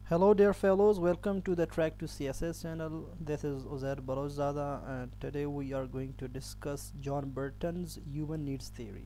Hello dear fellows, welcome to the Track to CSS channel. This is Uzair Balozada and today we are going to discuss John Burton's Human Needs Theory.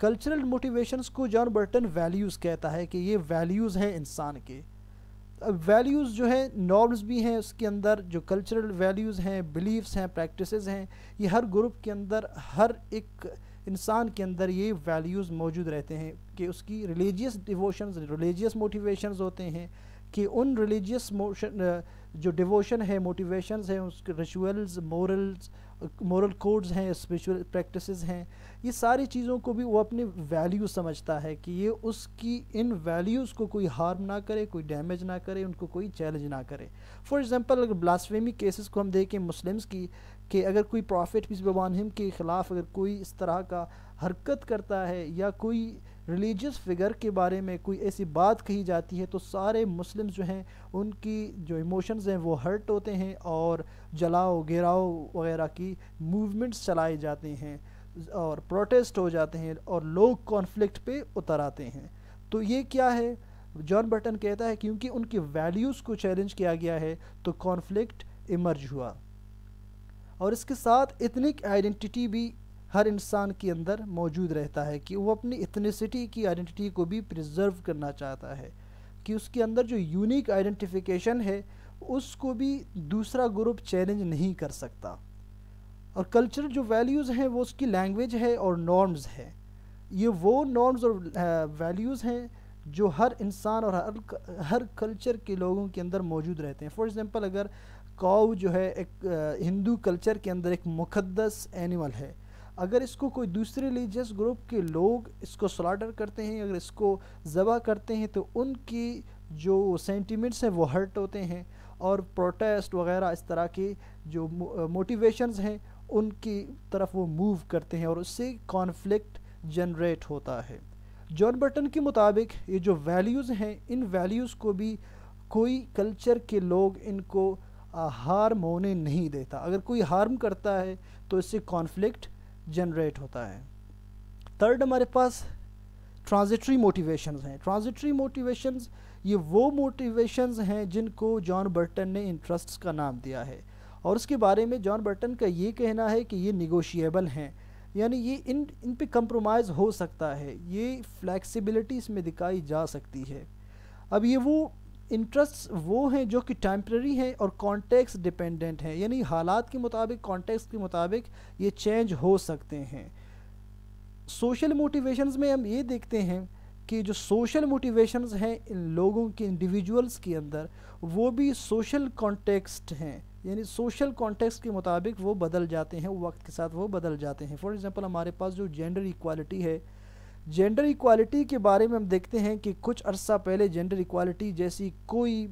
Cultural motivations کو جان برٹن values کہتا ہے کہ یہ values ہیں انسان کے. اب values جو ہیں نارمز بھی ہیں اس کے اندر, جو کلچرل ویلیوز ہیں, بلیفس ہیں, پریکٹسز ہیں, یہ ہر گروپ کے اندر, ہر ایک انسان کے اندر یہ ویلیوز موجود رہتے ہیں کہ اس کی ریلیجیس ڈیووشنز, ریلیجیس موٹیویشنز ہوتے ہیں کہ ان ریلیجیس جو ڈیووشن ہے, موٹیویشنز ہیں, اس کے ریچولز, مورل کوڈز ہیں, اسپریچول پریکٹسز ہیں, یہ ساری چیزوں کو بھی وہ اپنے ویلیو سمجھتا ہے کہ یہ اس کی ان ویلیوز کو کوئی ہارم نہ کرے, کوئی ڈیمیج نہ کرے, ان کو کوئی چیلنج نہ کرے. فار ایگزامپل اگر بلاسفیمی کیسز کو ہم دیکھیں مسلمز کی, کہ اگر کوئی پرافٹ پیس بی اپان ہم کے خلاف اگر کوئی اس طرح کا حرکت کرتا ہے یا کوئی ریلیجیس فگر کے بارے میں کوئی ایسی بات کہی جاتی ہے, تو سارے مسلمز جو ہیں ان کی جو ایموشنز ہیں وہ ہرٹ ہوتے ہیں اور جلاؤ گراؤ وغیرہ کی موومنٹس چلائے جاتے ہیں اور پروٹیسٹ ہو جاتے ہیں اور لوگ کانفلکٹ پہ اتر آتے ہیں. تو یہ کیا ہے, جان برٹن کہتا ہے کیونکہ ان کی ویلیوز کو چیلنج کیا گیا ہے تو کانفلکٹ ایمرج ہوا. اور اس کے ساتھ ایتھنک آئیڈینٹی بھی ہر انسان کے اندر موجود رہتا ہے کہ وہ اپنی ایتھنیسٹی کی آئیڈینٹی کو بھی پریزرو کرنا چاہتا ہے کہ اس کے اندر جو یونیک آئیڈینٹیفیکیشن ہے اس کو بھی دوسرا گروپ چیلنج نہیں کر سکتا. اور کلچر جو ویلیوز ہیں وہ اس کی لینگویج ہے اور نارمز ہے. یہ وہ نارمز اور ویلیوز ہیں جو ہر انسان اور ہر کلچر کے لوگوں کے اندر موجود رہتے ہیں. فار ایگزامپل اگر کاؤ جو ہے ایک ہندو کلچر کے اندر ایک مقدس اینیمل ہے, اگر اس کو کوئی دوسرے ریلیجیس گروپ کے لوگ اس کو سلاٹر کرتے ہیں, اگر اس کو ذبح کرتے ہیں, تو ان کی جو سینٹیمنٹس ہیں وہ ہرٹ ہوتے ہیں اور پروٹیسٹ وغیرہ اس طرح کے جو موٹیویشنز ہیں ان کی طرف وہ موو کرتے ہیں اور اس سے کانفلکٹ جنریٹ ہوتا ہے. جان برٹن کے مطابق یہ جو ویلیوز ہیں ان ویلیوز کو بھی کوئی کلچر کے لوگ ان کو ہارم ہونے نہیں دیتا. اگر کوئی ہارم کرتا ہے تو اس سے کانفلکٹ جنریٹ ہوتا ہے. تھرڈ ہمارے پاس ٹرانزٹری موٹیویشنز ہیں. ٹرانزٹری موٹیویشنز یہ وہ موٹیویشنز ہیں جن کو جان برٹن نے انٹرسٹس کا نام دیا ہے, اور اس کے بارے میں جان برٹن کا یہ کہنا ہے کہ یہ نیگوشیبل ہیں, یعنی یہ ان پہ کمپرومائز ہو سکتا ہے, یہ فلیکسیبلٹی اس میں دکھائی جا سکتی ہے. اب یہ وہ انٹرسٹس وہ ہیں جو کہ ٹیمپرری ہیں اور کانٹیکس ڈیپینڈنٹ ہیں, یعنی حالات کے مطابق, کانٹیکس کے مطابق یہ چینج ہو سکتے ہیں. سوشل موٹیویشنز میں ہم یہ دیکھتے ہیں کہ جو سوشل موٹیویشنز ہیں ان لوگوں کے انڈیویجولز کے اندر وہ بھی سوشل کانٹیکسٹ ہیں, یعنی سوشل کانٹیکسٹ کے مطابق وہ بدل جاتے ہیں, وقت کے ساتھ وہ بدل جاتے ہیں. فار ایگزامپل ہمارے پاس جو جینڈر ایکوالٹی ہے, جینڈر ایکوالٹی کے بارے میں ہم دیکھتے ہیں کہ کچھ عرصہ پہلے جینڈر ایکوالٹی جیسی کوئی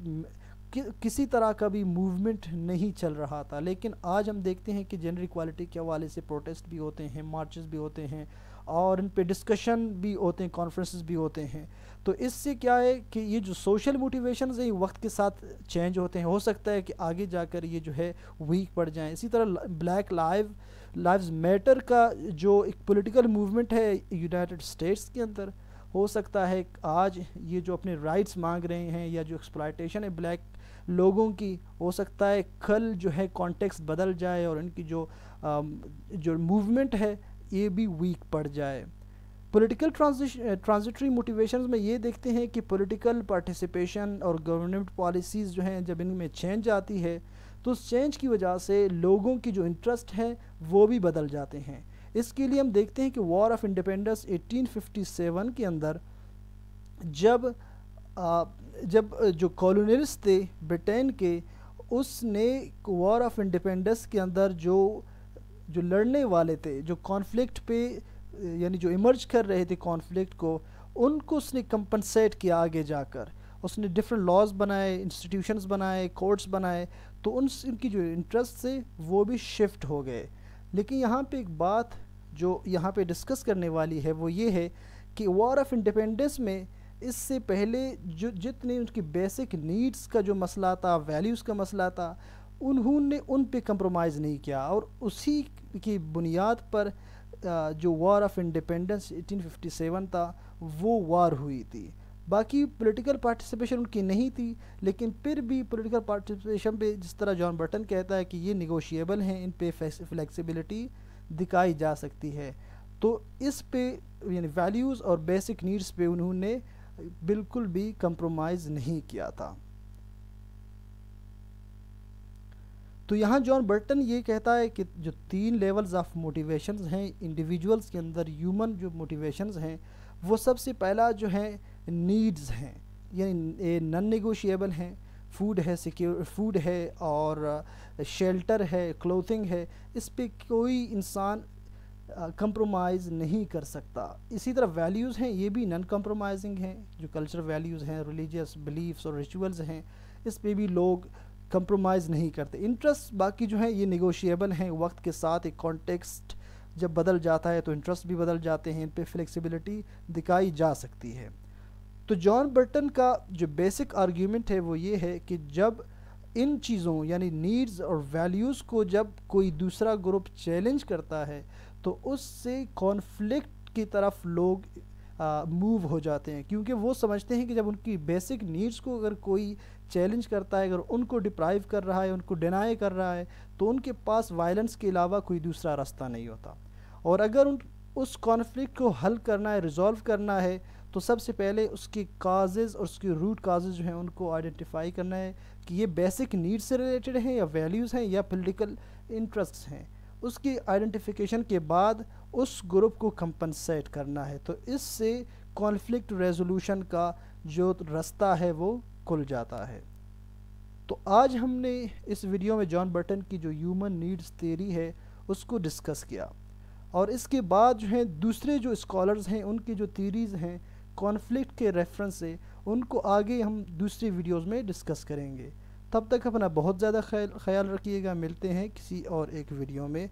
کسی طرح کا بھی موومنٹ نہیں چل رہا تھا, لیکن آج ہم دیکھتے ہیں کہ جینڈر ایکوالٹی کے حوالے سے پروٹیسٹ بھی ہوتے ہیں, مارچز بھی ہوتے ہیں اور ان پہ ڈسکشن بھی ہوتے ہیں, کانفرنسز بھی ہوتے ہیں. تو اس سے کیا ہے کہ یہ جو سوشل موٹیویشنز ہیں وقت کے ساتھ چینج ہوتے ہیں, ہو سکتا ہے کہ آگے جا کر یہ جو ہے ویک پڑ جائیں. اسی طرح بلیک لائیوز میٹر کا جو ایک پولیٹیکل موومنٹ ہے یونائٹڈ اسٹیٹس کے اندر, ہو سکتا ہے آج یہ جو اپنے رائٹس مانگ رہے ہیں یا جو ایکسپلائٹیشن ہے بلیک لوگوں کی, ہو سکتا ہے کل جو ہے کانٹیکس بدل جائے اور ان کی جو موومنٹ ہے یہ بھی ویک پڑ جائے. پولیٹیکل ٹرانزٹری موٹیویشنز میں یہ دیکھتے ہیں کہ پولیٹیکل پارٹیسپیشن اور گورنمنٹ پالیسیز جو ہیں جب ان میں چینج آتی ہے تو اس چینج کی وجہ سے لوگوں کی جو انٹرسٹ ہے وہ بھی بدل جاتے ہیں. اس کے لیے ہم دیکھتے ہیں کہ وار آف انڈیپینڈنس 1857 کے اندر جب جو کالونیلس تھے برٹین کے, اس نے وار آف انڈیپینڈنس کے اندر جو لڑنے والے تھے, جو کانفلکٹ پہ یعنی جو ایمرج کر رہے تھے کانفلکٹ کو, ان کو اس نے کمپنسیٹ کیا. آگے جا کر اس نے ڈفرینٹ لاز بنائے, انسٹیٹیوشنز بنائے, کورٹس بنائے, تو ان کی جو انٹرسٹ سے وہ بھی شفٹ ہو گئے. لیکن یہاں پہ ایک بات جو یہاں پہ ڈسکس کرنے والی ہے وہ یہ ہے کہ وار آف انڈیپینڈنس میں اس سے پہلے جتنے ان کی بیسک نیڈس کا جو مسئلہ تھا, ویلیوز کا مسئلہ تھا, انہوں نے ان پہ کمپرومائز نہیں کیا, اور اسی کی بنیاد پر جو وار آف انڈیپینڈنس 1857 تھا وہ وار ہوئی تھی. باقی پولیٹیکل پارٹیسپیشن ان کی نہیں تھی, لیکن پھر بھی پولیٹیکل پارٹیسپیشن پہ جس طرح جان برٹن کہتا ہے کہ یہ نیگوشیبل ہیں, ان پہ فلیکسیبلٹی دکھائی جا سکتی ہے. تو اس پہ یعنی ویلیوز اور بیسک نیڈس پہ انہوں نے بالکل بھی کمپرومائز نہیں کیا تھا. تو یہاں جان برٹن یہ کہتا ہے کہ جو 3 لیولز آف موٹیویشنز ہیں انڈیویجولز کے اندر، ہیومن جو موٹیویشنز ہیں، وہ سب سے پہلا جو ہے نیڈز ہیں، یعنی نان نیگوشیبل ہیں. فوڈ ہے اور شیلٹر ہے، کلوتھنگ ہے، اس پہ کوئی انسان کمپرومائز نہیں کر سکتا. اسی طرح ویلیوز ہیں، یہ بھی نان کمپرومائزنگ ہیں. جو کلچر ویلیوز ہیں، ریلیجیس بلیفس اور ریچولز ہیں، اس پہ بھی لوگ کمپرومائز نہیں کرتے. انٹرسٹ باقی جو ہیں یہ نیگوشیبل ہیں. وقت کے ساتھ ایک کانٹیکسٹ جب بدل جاتا ہے تو انٹرسٹ بھی بدل جاتے ہیں، ان پہ فلیکسیبلٹی دکھائی جا سکتی ہے. تو جان برٹن کا جو بیسک آرگیومنٹ ہے وہ یہ ہے کہ جب ان چیزوں یعنی نیڈز اور ویلیوز کو جب کوئی دوسرا گروپ چیلنج کرتا ہے تو اس سے کانفلکٹ کی طرف لوگ موو ہو جاتے ہیں، کیونکہ وہ سمجھتے ہیں کہ جب ان کی بیسک نیڈز کو اگر کوئی چیلنج کرتا ہے، اگر ان کو ڈپرائیو کر رہا ہے، ان کو ڈینائی کر رہا ہے، تو ان کے پاس وائلنس کے علاوہ کوئی دوسرا راستہ نہیں ہوتا. اور اگر اس کانفلکٹ کو حل کرنا ہے، ریزولو کرنا ہے، تو سب سے پہلے اس کی کازز اور اس کی روٹ کازز جو ہیں ان کو آئیڈینٹیفائی کرنا ہے کہ یہ بیسک نیڈ سے ریلیٹڈ ہیں یا ویلیوز ہیں یا پولیٹیکل انٹرسٹس ہیں. اس کی آئیڈینٹیفیکیشن کے بعد اس گروپ کو کمپنسیٹ کرنا ہے. تو اس سے کانفلکٹ ریزولوشن کا جو راستہ ہے وہ کھل جاتا ہے. تو آج ہم نے اس ویڈیو میں جان برٹن کی جو ہیومن نیڈز تھیوری ہے اس کو ڈسکس کیا، اور اس کے بعد جو ہیں دوسرے جو اسکالرز ہیں ان کی جو تھیوریز ہیں کانفلکٹ کے ریفرنس سے، ان کو آگے ہم دوسری ویڈیوز میں ڈسکس کریں گے. تب تک اپنا بہت زیادہ خیال رکھیے گا. ملتے ہیں کسی اور ایک ویڈیو میں.